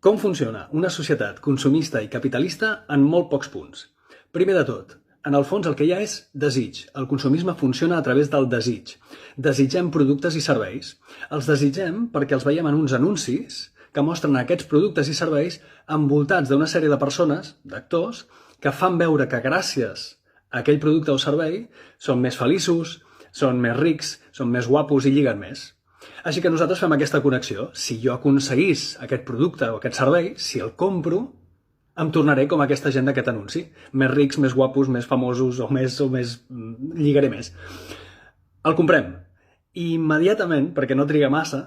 Com funciona una societat consumista i capitalista en molt pocs punts? Primer de tot, en el fons el que hi ha és desig. El consumisme funciona a través del desig. Desitgem productes i serveis. Els desitgem perquè els veiem en uns anuncis que mostren aquests productes i serveis envoltats d'una sèrie de persones, d'actors, que fan veure que gràcies a aquell producte o servei són més feliços, són més rics, són més guapos i lliguen més. Així que nosaltres fem aquesta connexió. Si jo aconseguís aquest producte o aquest servei, si el compro, em tornaré com aquesta gent d'aquest anunci. Més rics, més guapos, més famosos o més lligaré més. El comprem. I immediatament, perquè no triga massa,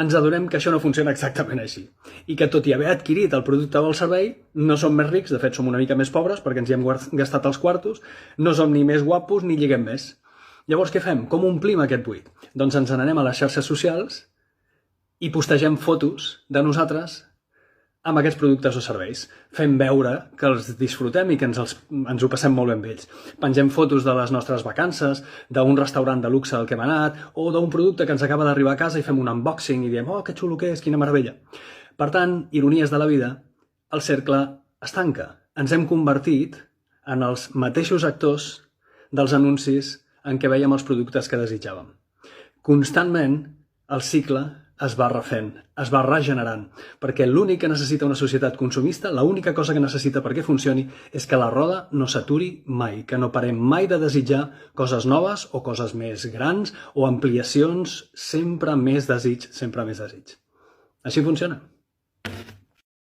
ens adonem que això no funciona exactament així. I que tot i haver adquirit el producte o el servei, no som més rics, de fet som una mica més pobres perquè ens hi hem gastat els quartos, no som ni més guapos ni lliguem més. Llavors, què fem? Com omplim aquest buit? Doncs ens n'anem a les xarxes socials i postegem fotos de nosaltres amb aquests productes o serveis. Fem veure que els disfrutem i que ens ho passem molt bé amb ells. Pengem fotos de les nostres vacances, d'un restaurant de luxe al que hem anat, o d'un producte que ens acaba d'arribar a casa i fem un unboxing i diem «Oh, que xulo que és, quina meravella!». Per tant, ironies de la vida, el cercle es tanca. Ens hem convertit en els mateixos actors dels anuncis en què veiem els productes que desitjàvem. Constantment, el cicle es va refent, es va regenerant, perquè l'únic que necessita una societat consumista, l'única cosa que necessita perquè funcioni, és que la roda no s'aturi mai, que no parem mai de desitjar coses noves o coses més grans o ampliacions, sempre més desig, sempre més desig. Així funciona.